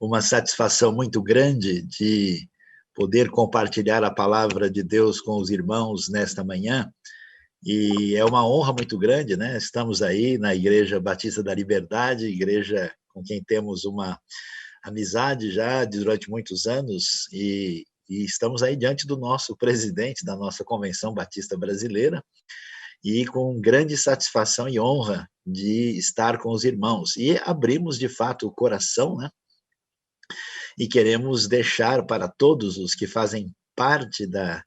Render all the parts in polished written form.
uma satisfação muito grande de poder compartilhar a palavra de Deus com os irmãos nesta manhã, e é uma honra muito grande, né? Estamos aí na Igreja Batista da Liberdade, igreja com quem temos uma amizade já durante muitos anos, e estamos aí diante do nosso presidente da nossa Convenção Batista Brasileira, e com grande satisfação e honra de estar com os irmãos. E abrimos, de fato, o coração, né? E queremos deixar para todos os que fazem parte da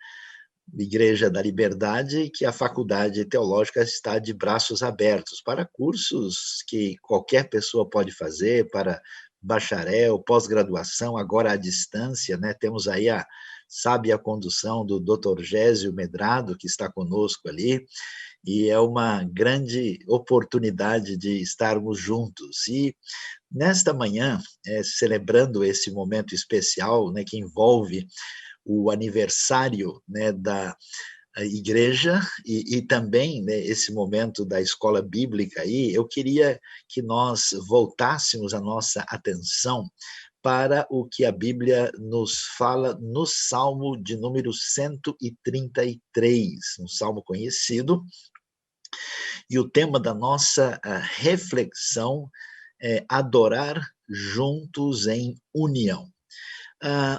Igreja da Liberdade que a Faculdade Teológica está de braços abertos para cursos que qualquer pessoa pode fazer, para bacharel, pós-graduação, agora à distância, né? Temos aí a sábia condução do Dr. Gésio Medrado, que está conosco ali, e é uma grande oportunidade de estarmos juntos. E nesta manhã, celebrando esse momento especial, né, que envolve o aniversário, né, da igreja e também, né, esse momento da escola bíblica aí, eu queria que nós voltássemos a nossa atenção para o que a Bíblia nos fala no Salmo de número 133, um salmo conhecido, e o tema da nossa reflexão é adorar juntos em união.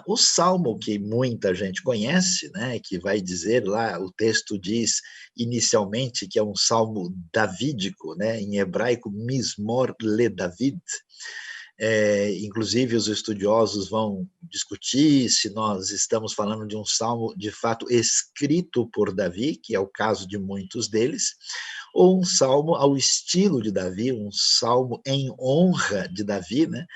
O salmo que muita gente conhece, né, que vai dizer lá, o texto diz inicialmente que é um salmo davídico, né, em hebraico, Mismor le David. Inclusive, os estudiosos vão discutir se nós estamos falando de um salmo de fato escrito por Davi, que é o caso de muitos deles, ou um salmo ao estilo de Davi, um salmo em honra de Davi, né?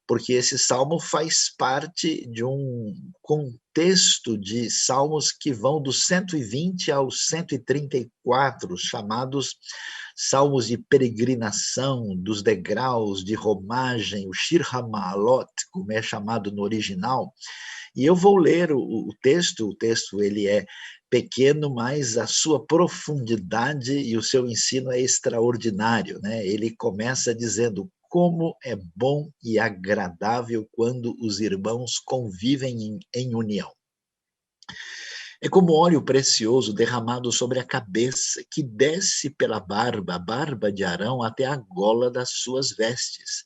Porque esse salmo faz parte de um contexto de salmos que vão do 120 ao 134, chamados salmos de peregrinação, dos degraus de romagem, o Shir HaMa'alot, como é chamado no original. E eu vou ler o texto ele é pequeno, mas a sua profundidade e o seu ensino é extraordinário, né? Ele começa dizendo: como é bom e agradável quando os irmãos convivem em união. É como óleo precioso derramado sobre a cabeça, que desce pela barba, a barba de Arão, até a gola das suas vestes.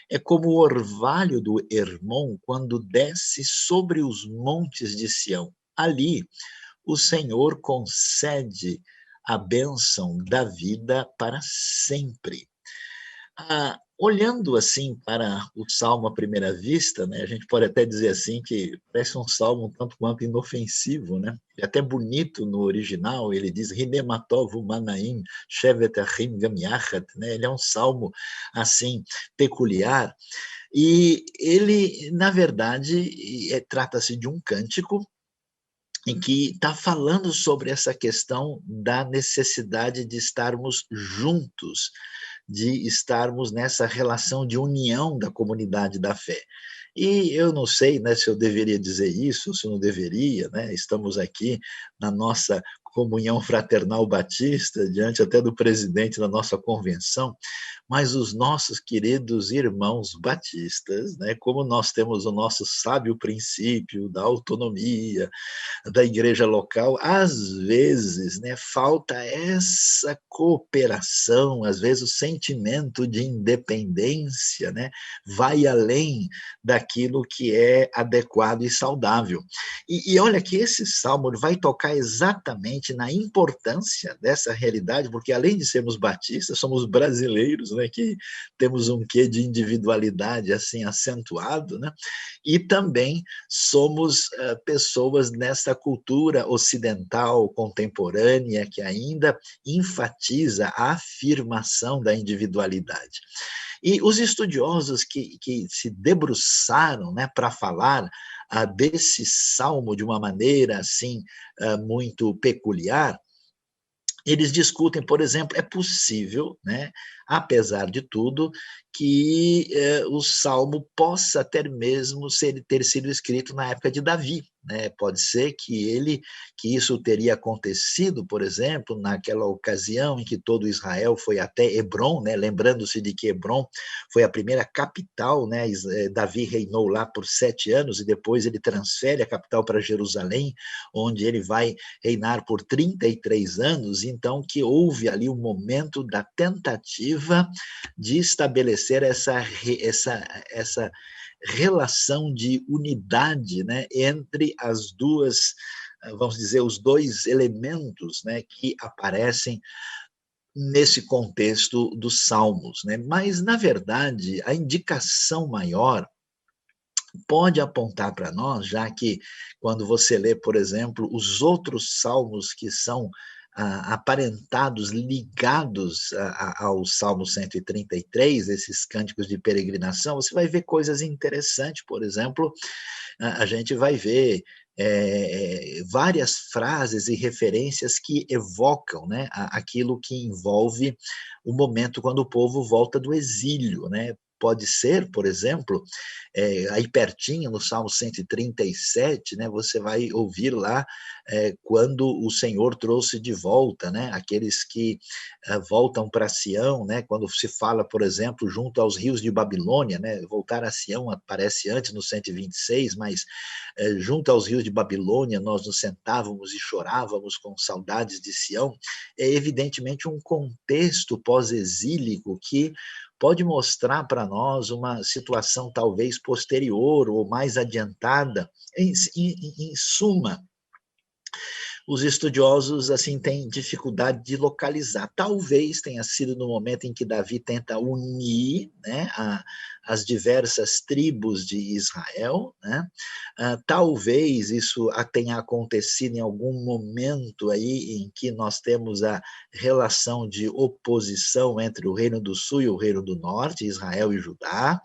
É como o orvalho do Hermon quando desce sobre os montes de Sião. Ali, o Senhor concede a bênção da vida para sempre. Olhando assim para o salmo à primeira vista, né, a gente pode até dizer assim que parece um salmo um tanto quanto inofensivo, né? É até bonito no original, ele diz Hinematov Manaim Shevet Achim Gam Yachat, né? Ele é um salmo assim peculiar e ele, na verdade, trata-se de um cântico em que está falando sobre essa questão da necessidade de estarmos juntos, de estarmos nessa relação de união da comunidade da fé. E eu não sei, né, se eu deveria dizer isso, se eu não deveria, né? Estamos aqui na nossa comunhão fraternal batista, diante até do presidente da nossa convenção, mas os nossos queridos irmãos batistas, né, como nós temos o nosso sábio princípio da autonomia, da igreja local, às vezes, né, falta essa cooperação, às vezes o sentimento de independência, né, vai além daquilo que é adequado e saudável. E olha que esse salmo vai tocar exatamente na importância dessa realidade, porque além de sermos batistas, somos brasileiros, né, que temos um quê de individualidade assim acentuado, né, e também somos pessoas nessa cultura ocidental contemporânea que ainda enfatiza a afirmação da individualidade. E os estudiosos que se debruçaram, né, para falar desse salmo de uma maneira assim muito peculiar, eles discutem, por exemplo, é possível, né, apesar de tudo, que o Salmo possa ter mesmo ter sido escrito na época de Davi, né? Pode ser que isso teria acontecido, por exemplo, naquela ocasião em que todo Israel foi até Hebrom, né? Lembrando-se de que Hebrom foi a primeira capital, né? Davi reinou lá por 7 anos e depois ele transfere a capital para Jerusalém, onde ele vai reinar por 33 anos, então que houve ali um momento da tentativa de estabelecer essa relação de unidade, né, entre as duas, vamos dizer, os dois elementos, né, que aparecem nesse contexto dos Salmos, né? Mas, na verdade, a indicação maior pode apontar para nós, já que quando você lê, por exemplo, os outros salmos que são aparentados, ligados ao Salmo 133, esses cânticos de peregrinação, você vai ver coisas interessantes, por exemplo, a gente vai ver várias frases e referências que evocam, né, aquilo que envolve o momento quando o povo volta do exílio, né? Pode ser, por exemplo, aí pertinho, no Salmo 137, né, você vai ouvir lá quando o Senhor trouxe de volta, né, aqueles que voltam para Sião, né, quando se fala, por exemplo, junto aos rios de Babilônia, né, voltar a Sião aparece antes no 126, mas junto aos rios de Babilônia nós nos sentávamos e chorávamos com saudades de Sião, é evidentemente um contexto pós-exílico que pode mostrar para nós uma situação talvez posterior ou mais adiantada. Em suma, os estudiosos assim têm dificuldade de localizar. Talvez tenha sido no momento em que Davi tenta unir, né, as diversas tribos de Israel, né? Talvez isso tenha acontecido em algum momento aí em que nós temos a relação de oposição entre o Reino do Sul e o Reino do Norte, Israel e Judá.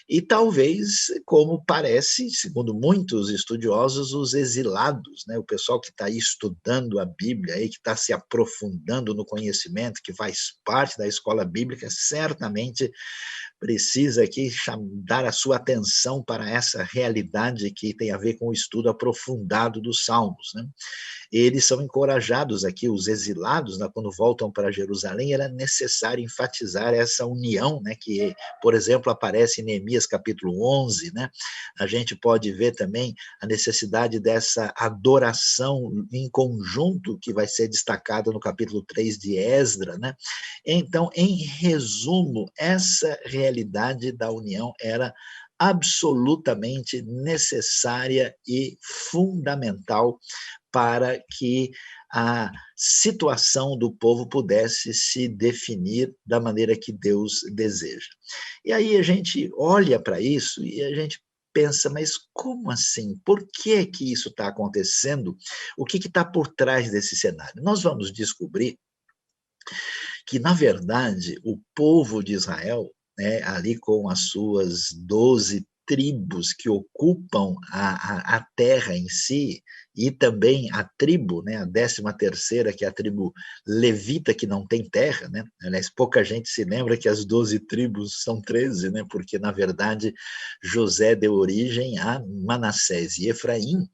E talvez, como parece, segundo muitos estudiosos, os exilados, né, o pessoal que está aí estudando a Bíblia, aí, que está se aprofundando no conhecimento, que faz parte da escola bíblica, certamente precisa aqui dar a sua atenção para essa realidade que tem a ver com o estudo aprofundado dos Salmos, né? Eles são encorajados aqui, os exilados, né, quando voltam para Jerusalém, era necessário enfatizar essa união, né, que, por exemplo, aparece em Neemias capítulo 11, né? A gente pode ver também a necessidade dessa adoração em conjunto, que vai ser destacada no capítulo 3 de Esdra, né? Então, em resumo, essa realidade da união era absolutamente necessária e fundamental para que a situação do povo pudesse se definir da maneira que Deus deseja. E aí a gente olha para isso e a gente pensa, mas como assim? Por que isso está acontecendo? O que está por trás desse cenário? Nós vamos descobrir que, na verdade, o povo de Israel, né, ali com as suas 12 tribos que ocupam a terra em si, e também a tribo, né, a 13ª, que é a tribo levita, que não tem terra, né? Aliás, pouca gente se lembra que as 12 tribos são 13, né? Porque, na verdade, José deu origem a Manassés e Efraim,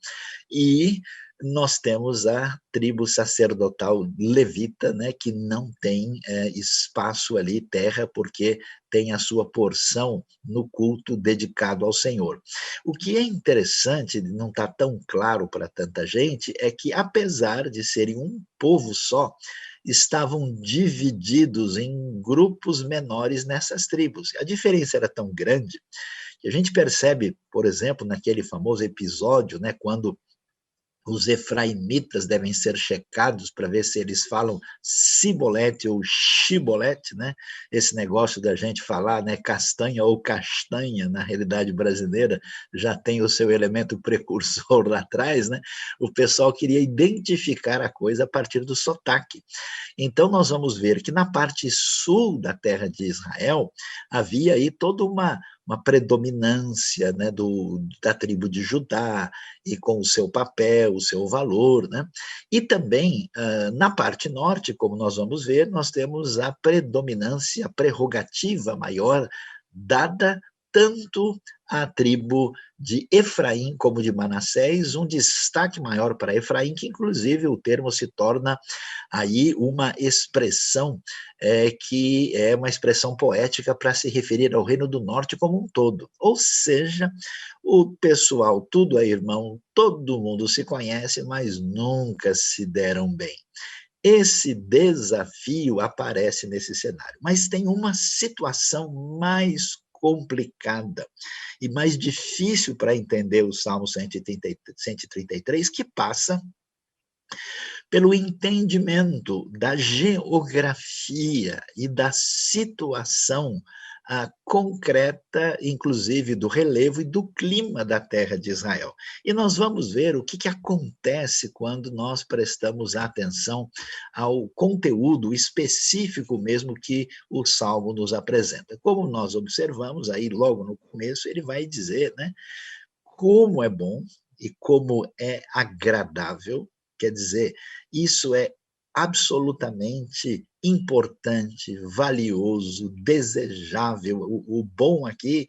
e nós temos a tribo sacerdotal levita, né, que não tem espaço ali, terra, porque tem a sua porção no culto dedicado ao Senhor. O que é interessante, não está tão claro para tanta gente, é que, apesar de serem um povo só, estavam divididos em grupos menores nessas tribos. A diferença era tão grande que a gente percebe, por exemplo, naquele famoso episódio, né, quando os efraimitas devem ser checados para ver se eles falam cibolete ou chibolete, né? Esse negócio da gente falar, né, castanha ou castanha, na realidade brasileira, já tem o seu elemento precursor lá atrás, né? O pessoal queria identificar a coisa a partir do sotaque. Então, nós vamos ver que na parte sul da terra de Israel havia aí toda uma predominância, né, da tribo de Judá, e com o seu papel, o seu valor, né? E também, na parte norte, como nós vamos ver, nós temos a predominância, a prerrogativa maior dada tanto a tribo de Efraim como de Manassés, um destaque maior para Efraim, que inclusive o termo se torna aí uma expressão que é uma expressão poética para se referir ao Reino do Norte como um todo. Ou seja, o pessoal tudo é irmão, todo mundo se conhece, mas nunca se deram bem. Esse desafio aparece nesse cenário, mas tem uma situação mais complicada e mais difícil para entender o Salmo 133, que passa pelo entendimento da geografia e da situação concreta, inclusive do relevo e do clima da terra de Israel. E nós vamos ver o que acontece quando nós prestamos atenção ao conteúdo específico mesmo que o Salmo nos apresenta. Como nós observamos aí logo no começo, ele vai dizer, né, como é bom e como é agradável, quer dizer, isso é absolutamente importante, valioso, desejável. O bom aqui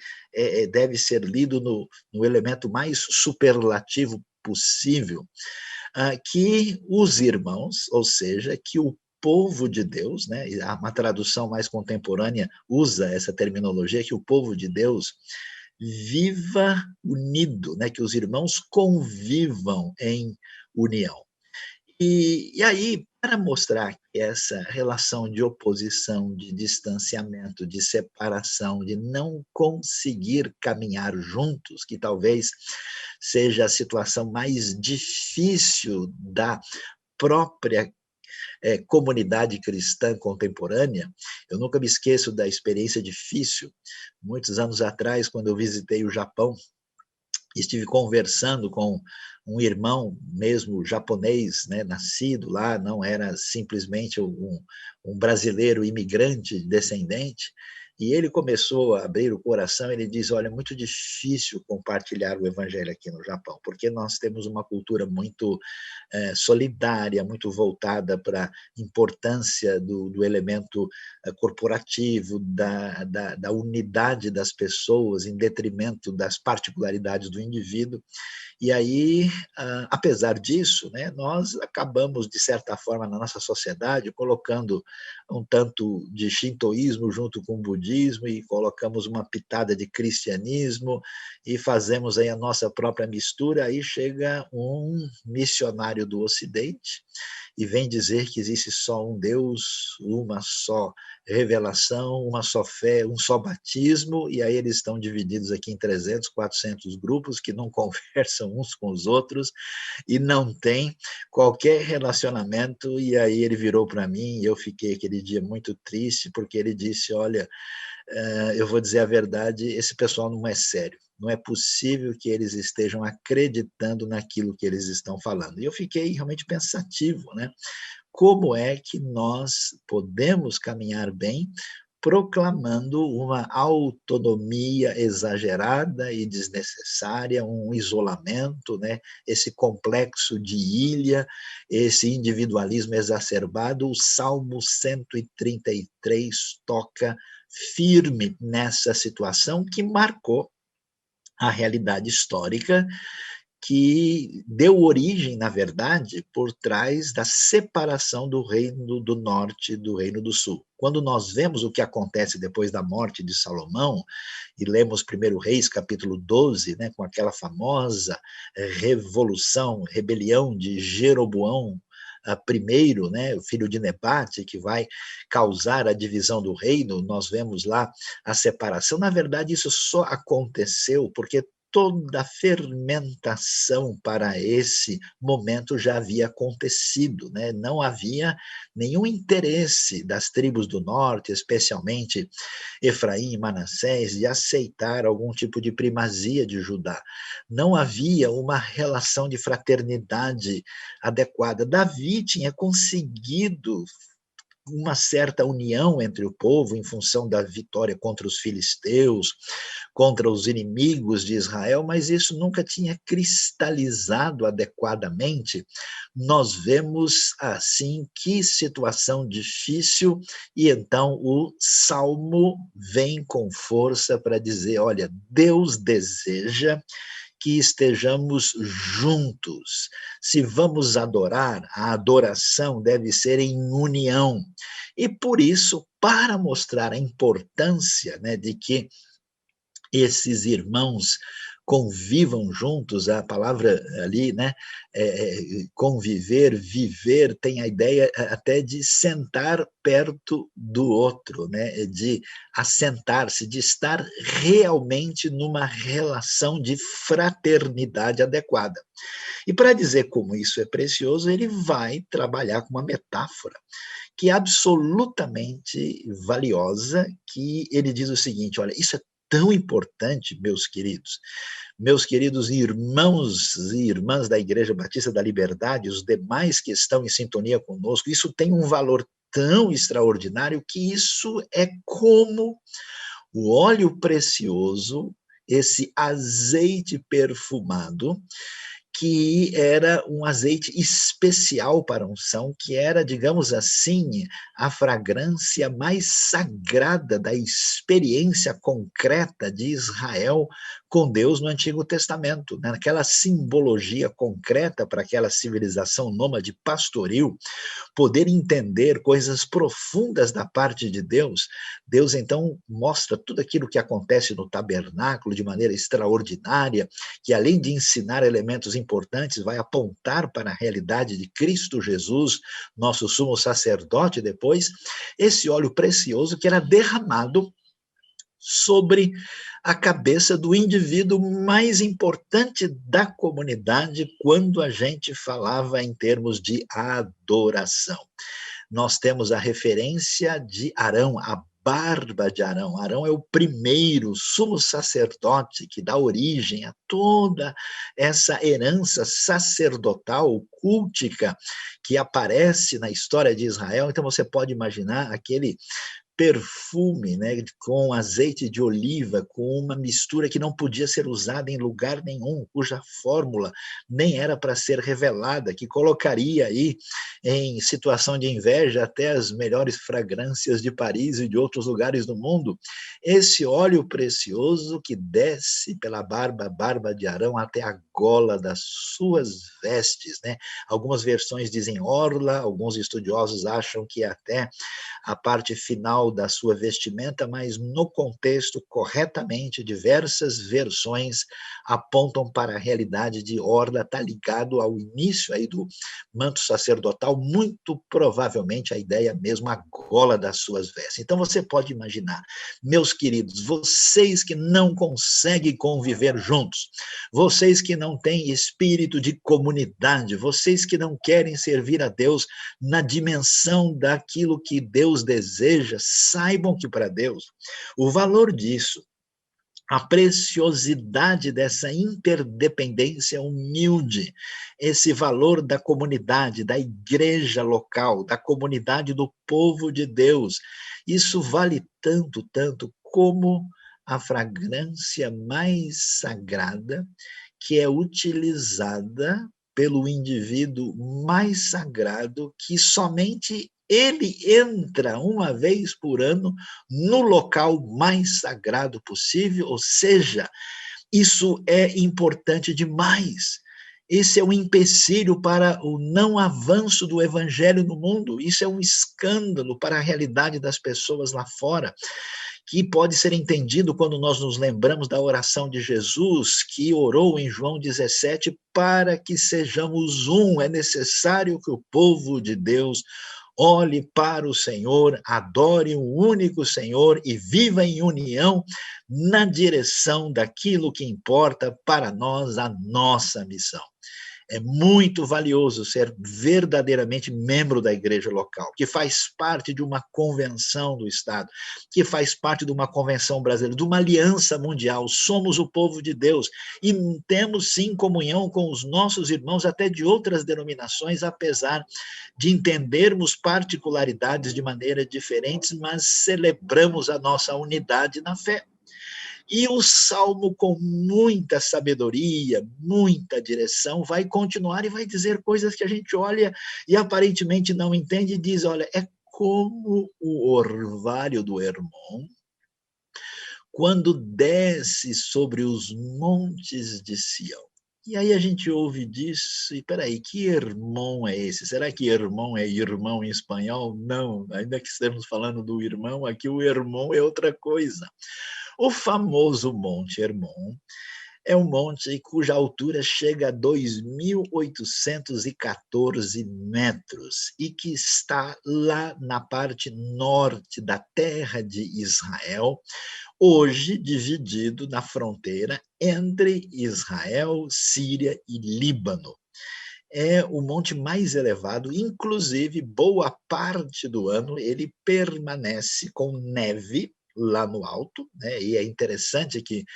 deve ser lido no elemento mais superlativo possível, que os irmãos, ou seja, que o povo de Deus, né, uma tradução mais contemporânea usa essa terminologia, que o povo de Deus viva unido, né, que os irmãos convivam em união. E aí, para mostrar que essa relação de oposição, de distanciamento, de separação, de não conseguir caminhar juntos, que talvez seja a situação mais difícil da própria comunidade cristã contemporânea, eu nunca me esqueço da experiência difícil, muitos anos atrás, quando eu visitei o Japão, estive conversando com um irmão mesmo japonês, né, nascido lá, não era simplesmente um brasileiro imigrante descendente, e ele começou a abrir o coração, ele diz, olha, é muito difícil compartilhar o evangelho aqui no Japão, porque nós temos uma cultura muito solidária, muito voltada para a importância do elemento corporativo, da unidade das pessoas, em detrimento das particularidades do indivíduo. E aí, apesar disso, né, nós acabamos, de certa forma, na nossa sociedade, colocando um tanto de shintoísmo junto com o budismo e colocamos uma pitada de cristianismo e fazemos aí a nossa própria mistura, aí chega um missionário do Ocidente e vem dizer que existe só um Deus, uma só revelação, uma só fé, um só batismo, e aí eles estão divididos aqui em 300, 400 grupos que não conversam uns com os outros e não tem qualquer relacionamento, e aí ele virou para mim e eu fiquei aquele dia muito triste, porque ele disse, olha, eu vou dizer a verdade, esse pessoal não é sério, não é possível que eles estejam acreditando naquilo que eles estão falando. E eu fiquei realmente pensativo, né? Como é que nós podemos caminhar bem proclamando uma autonomia exagerada e desnecessária, um isolamento, né? Esse complexo de ilha, esse individualismo exacerbado. O Salmo 133 toca firme nessa situação que marcou a realidade histórica que deu origem, na verdade, por trás da separação do Reino do Norte do Reino do Sul. Quando nós vemos o que acontece depois da morte de Salomão, e lemos 1 Reis, capítulo 12, né, com aquela famosa revolução, rebelião de Jeroboão, primeiro, né, o filho de Nebate, que vai causar a divisão do reino, nós vemos lá a separação. Na verdade, isso só aconteceu porque toda a fermentação para esse momento já havia acontecido, né? Não havia nenhum interesse das tribos do norte, especialmente Efraim e Manassés, de aceitar algum tipo de primazia de Judá. Não havia uma relação de fraternidade adequada. Davi tinha conseguido uma certa união entre o povo em função da vitória contra os filisteus, contra os inimigos de Israel, mas isso nunca tinha cristalizado adequadamente. Nós vemos, assim, que situação difícil, e então o Salmo vem com força para dizer, olha, Deus deseja que estejamos juntos. Se vamos adorar, a adoração deve ser em união. E por isso, para mostrar a importância, né, de que esses irmãos convivam juntos, a palavra ali, né, conviver, viver, tem a ideia até de sentar perto do outro, né, de assentar-se, de estar realmente numa relação de fraternidade adequada. E para dizer como isso é precioso, ele vai trabalhar com uma metáfora que é absolutamente valiosa, que ele diz o seguinte, olha, isso é tão importante, meus queridos irmãos e irmãs da Igreja Batista da Liberdade, os demais que estão em sintonia conosco, isso tem um valor tão extraordinário que isso é como o óleo precioso, esse azeite perfumado, que era um azeite especial para a unção, que era, digamos assim, a fragrância mais sagrada da experiência concreta de Israel com Deus no Antigo Testamento, né? Naquela simbologia concreta para aquela civilização nômade pastoril, poder entender coisas profundas da parte de Deus, Deus então mostra tudo aquilo que acontece no tabernáculo de maneira extraordinária, que além de ensinar elementos importantes, vai apontar para a realidade de Cristo Jesus, nosso sumo sacerdote depois, esse óleo precioso que era derramado sobre a cabeça do indivíduo mais importante da comunidade quando a gente falava em termos de adoração. Nós temos a referência de Arão, a barba de Arão. Arão é o primeiro sumo sacerdote que dá origem a toda essa herança sacerdotal, cultica, que aparece na história de Israel. Então você pode imaginar aquele perfume, né, com azeite de oliva, com uma mistura que não podia ser usada em lugar nenhum, cuja fórmula nem era para ser revelada, que colocaria aí em situação de inveja até as melhores fragrâncias de Paris e de outros lugares do mundo. Esse óleo precioso que desce pela barba de Arão até a gola das suas vestes, né? Algumas versões dizem orla, alguns estudiosos acham que até a parte final da sua vestimenta, mas no contexto, corretamente, diversas versões apontam para a realidade de orla, está ligado ao início aí do manto sacerdotal, muito provavelmente a ideia mesmo, a gola das suas vestes. Então você pode imaginar, meus queridos, vocês que não conseguem conviver juntos, vocês que não têm espírito de comunidade, vocês que não querem servir a Deus na dimensão daquilo que Deus deseja, saibam que para Deus o valor disso, a preciosidade dessa interdependência humilde, esse valor da comunidade, da igreja local, da comunidade do povo de Deus, isso vale tanto, tanto como a fragrância mais sagrada que é utilizada pelo indivíduo mais sagrado, que somente ele entra uma vez por ano no local mais sagrado possível, ou seja, isso é importante demais. Esse é um empecilho para o não avanço do evangelho no mundo, isso é um escândalo para a realidade das pessoas lá fora, que pode ser entendido quando nós nos lembramos da oração de Jesus, que orou em João 17, para que sejamos um. É necessário que o povo de Deus olhe para o Senhor, adore o único Senhor e viva em união na direção daquilo que importa para nós, a nossa missão. É muito valioso ser verdadeiramente membro da igreja local, que faz parte de uma convenção do Estado, que faz parte de uma convenção brasileira, de uma aliança mundial. Somos o povo de Deus e temos sim comunhão com os nossos irmãos até de outras denominações, apesar de entendermos particularidades de maneira diferentes, mas celebramos a nossa unidade na fé. E o Salmo, com muita sabedoria, muita direção, vai continuar e vai dizer coisas que a gente olha e aparentemente não entende e diz, olha, é como o orvalho do Hermon, quando desce sobre os montes de Sião. E aí a gente ouve disso, e peraí, que irmão é esse? Será que irmão é irmão em espanhol? Não, ainda que estamos falando do irmão, aqui o irmão é outra coisa. O famoso Monte Hermon é um monte cuja altura chega a 2.814 metros e que está lá na parte norte da terra de Israel, hoje dividido na fronteira entre Israel, Síria e Líbano. É o monte mais elevado, inclusive boa parte do ano ele permanece com neve lá no alto, né? E é interessante que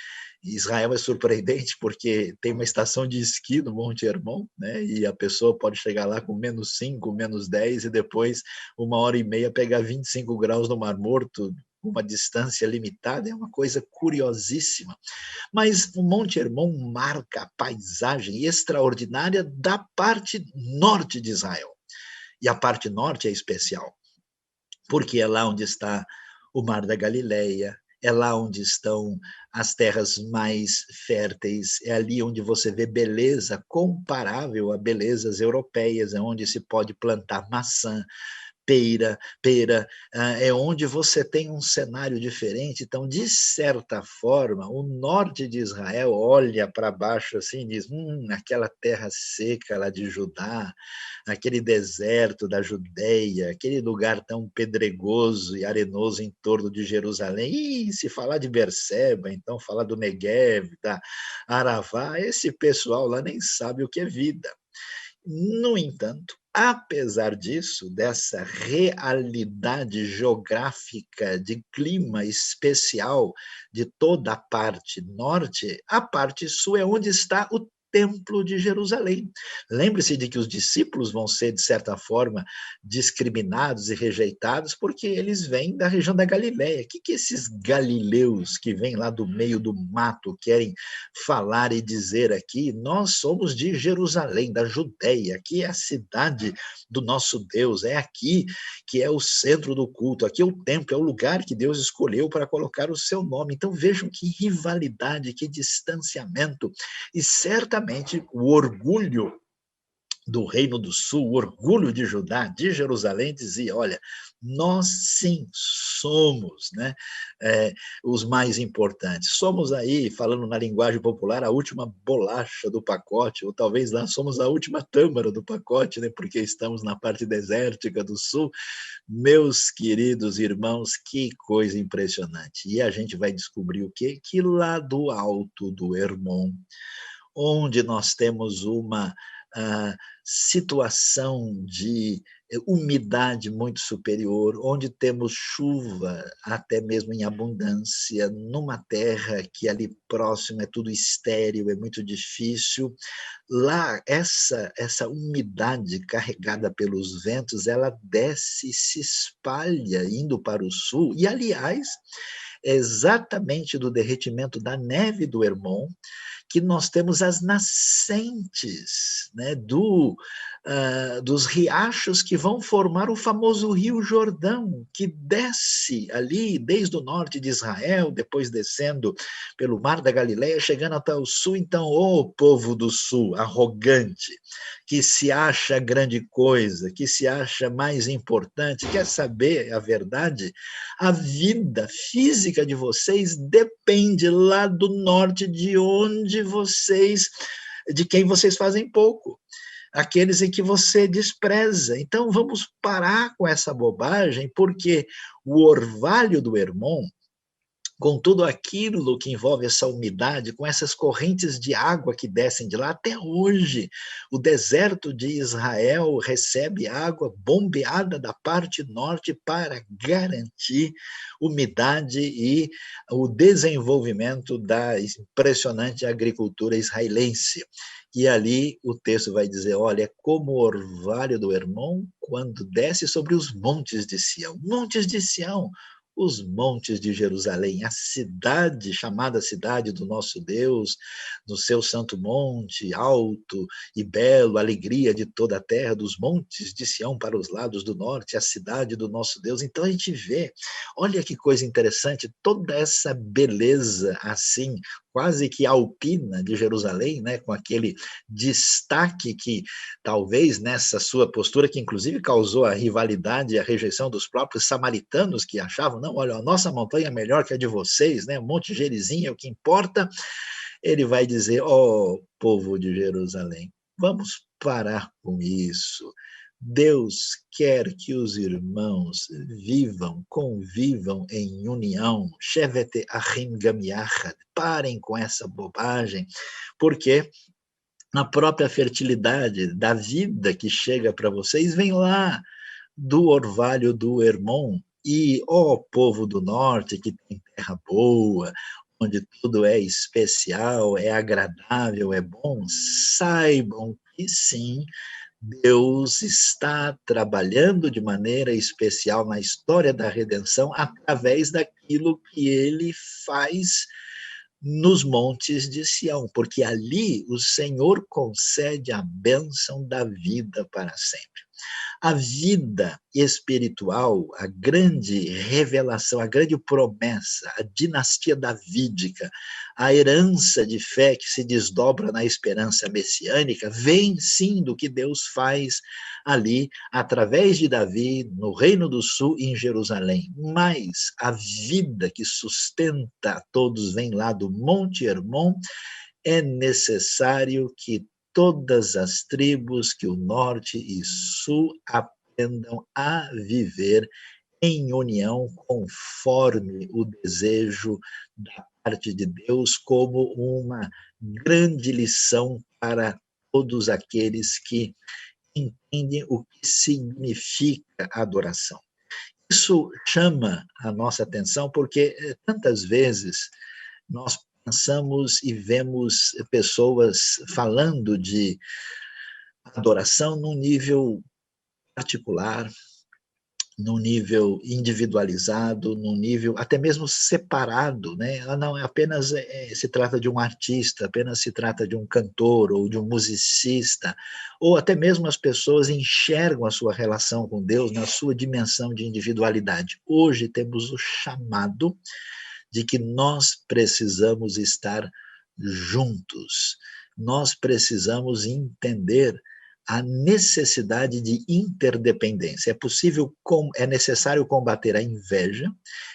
Israel é surpreendente porque tem uma estação de esqui no Monte Hermon, né? E a pessoa pode chegar lá com -5, -10 e depois 1h30 pegar 25 graus no Mar Morto, uma distância limitada, é uma coisa curiosíssima. Mas o Monte Hermon marca a paisagem extraordinária da parte norte de Israel. E a parte norte é especial, porque é lá onde está o Mar da Galileia, é lá onde estão as terras mais férteis, é ali onde você vê beleza comparável a belezas europeias, é onde se pode plantar maçã, pera, é onde você tem um cenário diferente. Então, de certa forma, o norte de Israel olha para baixo assim e diz, aquela terra seca lá de Judá, aquele deserto da Judeia, aquele lugar tão pedregoso e arenoso em torno de Jerusalém, e se falar de Berseba, então falar do Negev, da Aravá, esse pessoal lá nem sabe o que é vida. No entanto, apesar disso, dessa realidade geográfica de clima especial de toda a parte norte, a parte sul é onde está o Templo de Jerusalém. Lembre-se de que os discípulos vão ser, de certa forma, discriminados e rejeitados porque eles vêm da região da Galileia. O que esses galileus que vêm lá do meio do mato querem falar e dizer aqui? Nós somos de Jerusalém, da Judeia, aqui é a cidade do nosso Deus, é aqui que é o centro do culto, aqui é o templo, é o lugar que Deus escolheu para colocar o seu nome. Então vejam que rivalidade, que distanciamento, e certamente o orgulho do Reino do Sul, o orgulho de Judá, de Jerusalém, dizia, olha, nós sim somos, né, os mais importantes. Somos aí, falando na linguagem popular, a última bolacha do pacote, ou talvez lá somos a última tâmara do pacote, né, porque estamos na parte desértica do Sul. Meus queridos irmãos, que coisa impressionante. E a gente vai descobrir o quê? Que lá do alto do Hermon, onde nós temos uma situação de umidade muito superior, onde temos chuva até mesmo em abundância, numa terra que ali próximo é tudo estéril, é muito difícil. Lá, essa umidade carregada pelos ventos, ela desce e se espalha indo para o sul, e aliás, é exatamente do derretimento da neve do Hermon que nós temos as nascentes, né, dos riachos que vão formar o famoso Rio Jordão, que desce ali desde o norte de Israel, depois descendo pelo Mar da Galileia, chegando até o sul. Então, o povo do sul, arrogante, que se acha grande coisa, que se acha mais importante, quer saber a verdade? A vida física de vocês depende lá do norte, de quem vocês fazem pouco, aqueles em que você despreza. Então vamos parar com essa bobagem, porque o orvalho do Hermon com tudo aquilo que envolve essa umidade, com essas correntes de água que descem de lá. Até hoje, o deserto de Israel recebe água bombeada da parte norte para garantir umidade e o desenvolvimento da impressionante agricultura israelense. E ali o texto vai dizer, olha, é como o orvalho do Hermon quando desce sobre os montes de Sião. Montes de Sião, os montes de Jerusalém, a cidade, chamada cidade do nosso Deus, no seu santo monte, alto e belo, alegria de toda a terra, dos montes de Sião para os lados do norte, a cidade do nosso Deus. Então a gente vê, olha que coisa interessante, toda essa beleza assim, quase que alpina de Jerusalém, né, com aquele destaque que talvez nessa sua postura, que inclusive causou a rivalidade e a rejeição dos próprios samaritanos, que achavam, não, olha, a nossa montanha é melhor que a de vocês, né, o Monte Gerizim é o que importa. Ele vai dizer, ó povo de Jerusalém, vamos parar com isso. Deus quer que os irmãos vivam, convivam em união. Shevete achim gam yachad. Parem com essa bobagem, porque a própria fertilidade da vida que chega para vocês vem lá do orvalho do Hermon. E, ó povo do norte, que tem terra boa, onde tudo é especial, é agradável, é bom, saibam que sim, Deus está trabalhando de maneira especial na história da redenção através daquilo que ele faz nos montes de Sião, porque ali o Senhor concede a bênção da vida para sempre. A vida espiritual, a grande revelação, a grande promessa, a dinastia davídica, a herança de fé que se desdobra na esperança messiânica, vem sim do que Deus faz ali, através de Davi, no Reino do Sul e em Jerusalém. Mas a vida que sustenta todos vem lá do Monte Hermon. É necessário que todas as tribos, que o norte e sul aprendam a viver em união conforme o desejo da parte de Deus, como uma grande lição para todos aqueles que entendem o que significa adoração. Isso chama a nossa atenção porque tantas vezes nós pensamos e vemos pessoas falando de adoração num nível particular, num nível individualizado, num nível até mesmo separado, né? Não é apenas se trata de um artista, apenas se trata de um cantor ou de um musicista, ou até mesmo as pessoas enxergam a sua relação com Deus na sua dimensão de individualidade. Hoje temos o chamado de que nós precisamos estar juntos, nós precisamos entender a necessidade de interdependência. É necessário combater a inveja,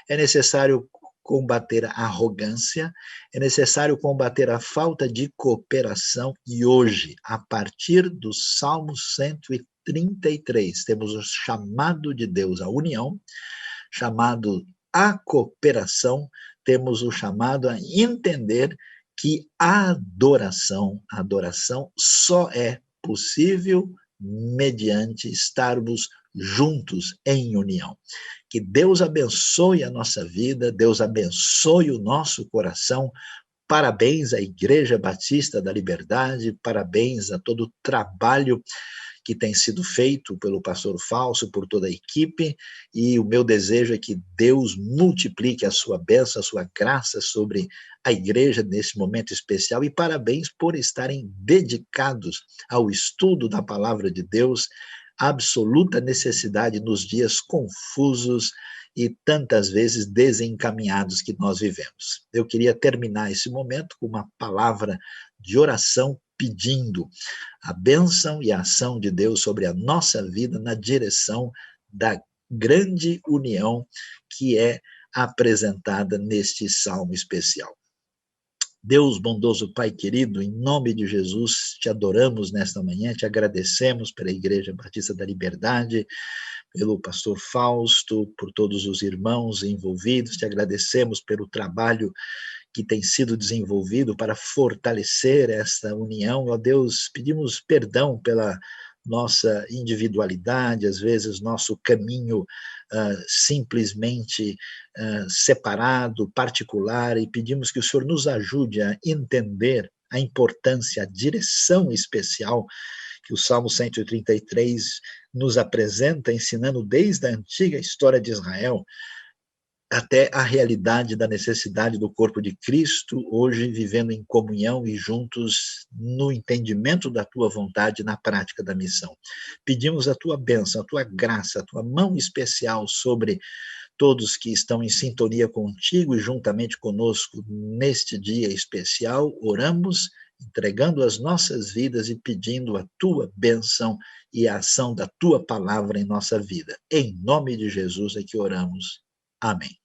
é necessário combater a arrogância, é necessário combater a falta de cooperação, e hoje, a partir do Salmo 133, temos o chamado de Deus à união, chamado à cooperação, temos o chamado a entender que a adoração só é possível mediante estarmos juntos em união. Que Deus abençoe a nossa vida, Deus abençoe o nosso coração. Parabéns à Igreja Batista da Liberdade, parabéns a todo o trabalho que tem sido feito pelo pastor Falso, por toda a equipe, e o meu desejo é que Deus multiplique a sua bênção, a sua graça sobre a igreja nesse momento especial, e parabéns por estarem dedicados ao estudo da palavra de Deus, absoluta necessidade nos dias confusos e tantas vezes desencaminhados que nós vivemos. Eu queria terminar esse momento com uma palavra de oração, pedindo a bênção e a ação de Deus sobre a nossa vida na direção da grande união que é apresentada neste salmo especial. Deus bondoso, Pai querido, em nome de Jesus, te adoramos nesta manhã, te agradecemos pela Igreja Batista da Liberdade, pelo pastor Fausto, por todos os irmãos envolvidos, te agradecemos pelo trabalho que tem sido desenvolvido para fortalecer esta união. Ó Deus, pedimos perdão pela nossa individualidade, às vezes nosso caminho simplesmente separado, particular, e pedimos que o Senhor nos ajude a entender a importância, a direção especial que o Salmo 133 nos apresenta, ensinando desde a antiga história de Israel até a realidade da necessidade do corpo de Cristo, hoje vivendo em comunhão e juntos no entendimento da tua vontade, na prática da missão. Pedimos a tua bênção, a tua graça, a tua mão especial sobre todos que estão em sintonia contigo e juntamente conosco neste dia especial. Oramos, entregando as nossas vidas e pedindo a tua bênção e a ação da tua palavra em nossa vida. Em nome de Jesus é que oramos. Amém.